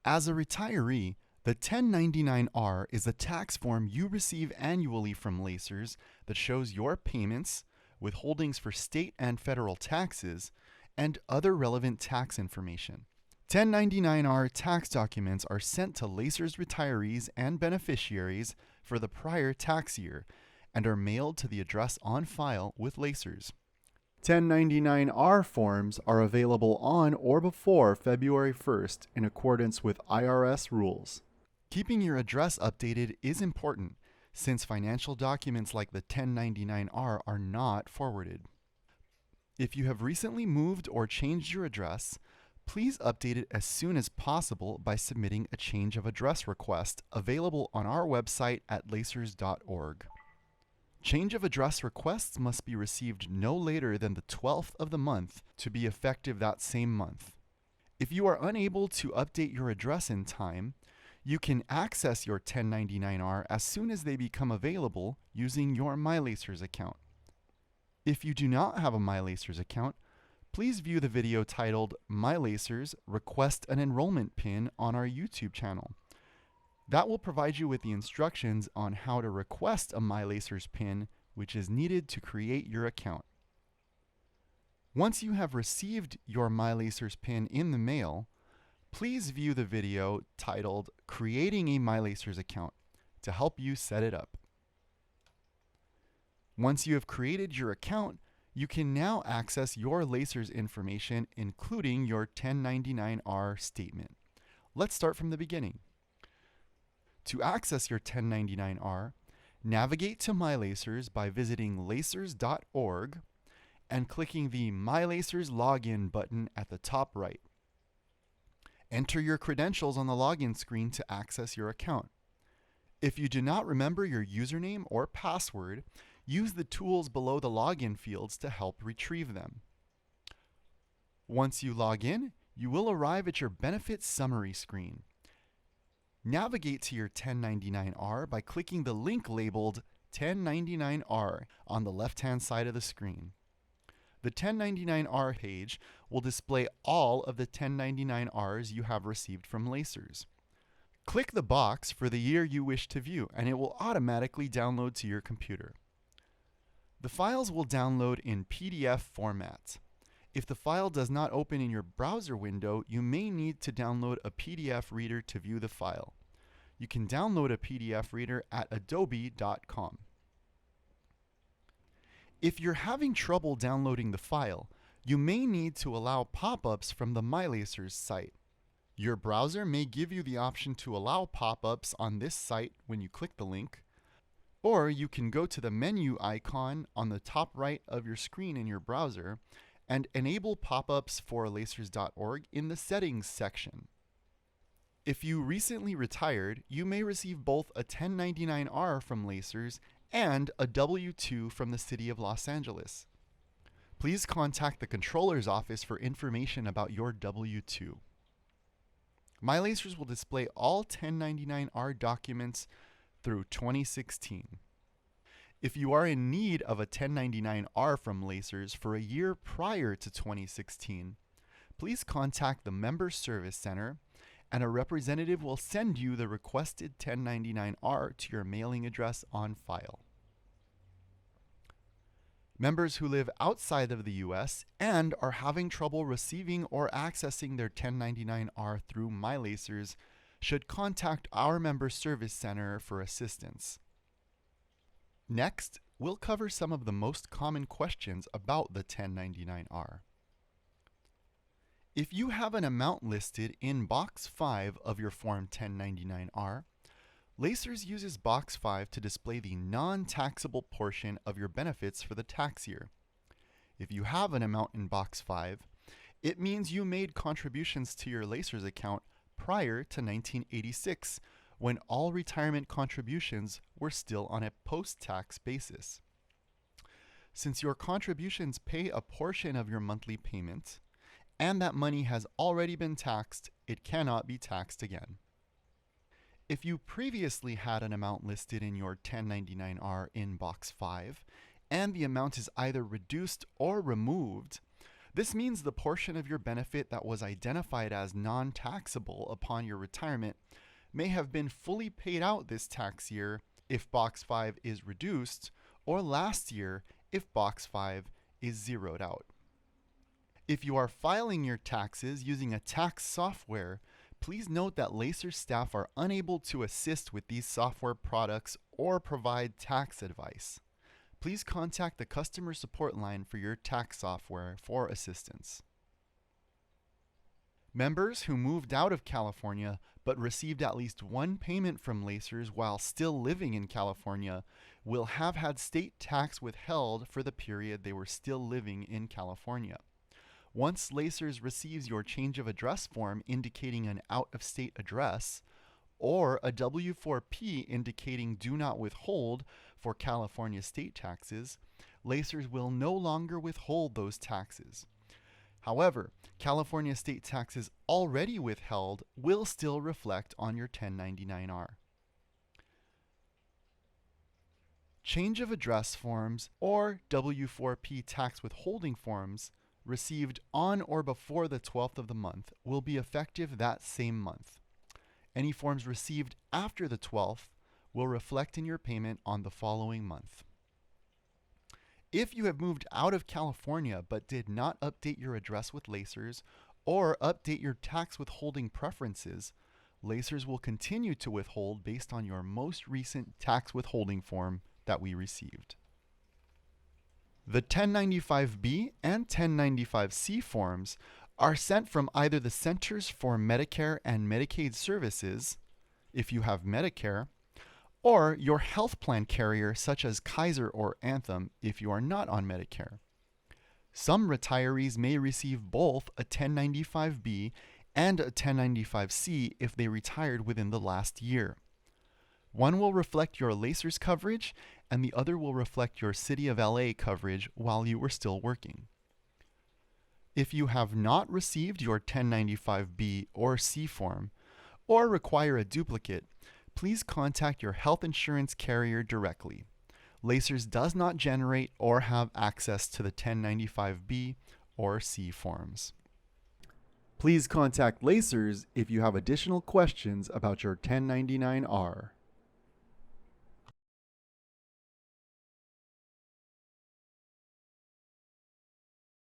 As a retiree, the 1099-R is a tax form you receive annually from LACERS that shows your payments, withholdings for state and federal taxes, and other relevant tax information. 1099-R tax documents are sent to LACERS retirees and beneficiaries for the prior tax year and are mailed to the address on file with LACERS. 1099-R forms are available on or before February 1st in accordance with IRS rules. Keeping your address updated is important since financial documents like the 1099-R are not forwarded. If you have recently moved or changed your address, please update it as soon as possible by submitting a change of address request available on our website at lacers.org. Change of address requests must be received no later than the 12th of the month to be effective that same month. If you are unable to update your address in time, you can access your 1099-R as soon as they become available using your MyLACERS account. If you do not have a MyLACERS account, please view the video titled MyLACERS Request an Enrollment PIN on our YouTube channel. That will provide you with the instructions on how to request a MyLACERS PIN, which is needed to create your account. Once you have received your MyLACERS PIN in the mail, please view the video titled Creating a MyLACERS Account to help you set it up. Once you have created your account, you can now access your LACERS information, including your 1099-R statement. Let's start from the beginning. To access your 1099-R, navigate to MyLACERS by visiting lacers.org and clicking the MyLACERS login button at the top right. Enter your credentials on the login screen to access your account. If you do not remember your username or password, use the tools below the login fields to help retrieve them. Once you log in, you will arrive at your benefit summary screen. Navigate to your 1099-R by clicking the link labeled 1099-R on the left-hand side of the screen. The 1099-R page will display all of the 1099-Rs you have received from LACERS. Click the box for the year you wish to view, and it will automatically download to your computer. The files will download in PDF format. If the file does not open in your browser window, you may need to download a PDF reader to view the file. You can download a PDF reader at adobe.com. If you're having trouble downloading the file, you may need to allow pop-ups from the MyLACERS site. Your browser may give you the option to allow pop-ups on this site when you click the link, or you can go to the menu icon on the top right of your screen in your browser and enable pop-ups for lacers.org in the settings section. If you recently retired, you may receive both a 1099-R from LACERS and a W-2 from the City of Los Angeles. Please contact the Controller's Office for information about your W-2. MyLACERS will display all 1099-R documents through 2016. If you are in need of a 1099-R from LACERS for a year prior to 2016, please contact the Member Service Center and a representative will send you the requested 1099-R to your mailing address on file. Members who live outside of the U.S. and are having trouble receiving or accessing their 1099-R through MyLACERS should contact our Member Service Center for assistance. Next, we'll cover some of the most common questions about the 1099-R. If you have an amount listed in Box 5 of your Form 1099-R, LACERS uses Box 5 to display the non-taxable portion of your benefits for the tax year. If you have an amount in Box 5, it means you made contributions to your LACERS account prior to 1986, when all retirement contributions were still on a post-tax basis. Since your contributions pay a portion of your monthly payment, and that money has already been taxed, it cannot be taxed again. If you previously had an amount listed in your 1099-R in Box 5, and the amount is either reduced or removed, This means the portion of your benefit that was identified as non-taxable upon your retirement may have been fully paid out this tax year if Box 5 is reduced, or last year if Box 5 is zeroed out. If you are filing your taxes using a tax software, please note that LACERS staff are unable to assist with these software products or provide tax advice. Please contact the customer support line for your tax software for assistance. Members who moved out of California but received at least one payment from LACERS while still living in California will have had state tax withheld for the period they were still living in California. Once LACERS receives your change of address form indicating an out-of-state address, or a W-4P indicating do not withhold for California state taxes, LACERS will no longer withhold those taxes. However, California state taxes already withheld will still reflect on your 1099-R. Change of address forms or W-4P tax withholding forms received on or before the 12th of the month will be effective that same month. Any forms received after the 12th will reflect in your payment on the following month. If you have moved out of California but did not update your address with LACERS or update your tax withholding preferences, LACERS will continue to withhold based on your most recent tax withholding form that we received. The 1095B and 1095C forms are sent from either the Centers for Medicare and Medicaid Services, if you have Medicare, or your health plan carrier such as Kaiser or Anthem if you are not on Medicare. Some retirees may receive both a 1095B and a 1095C if they retired within the last year. One will reflect your LACERS coverage and the other will reflect your City of LA coverage while you were still working. If you have not received your 1095B or C form, or require a duplicate, please contact your health insurance carrier directly. LACERS does not generate or have access to the 1095B or C forms. Please contact LACERS if you have additional questions about your 1099-R.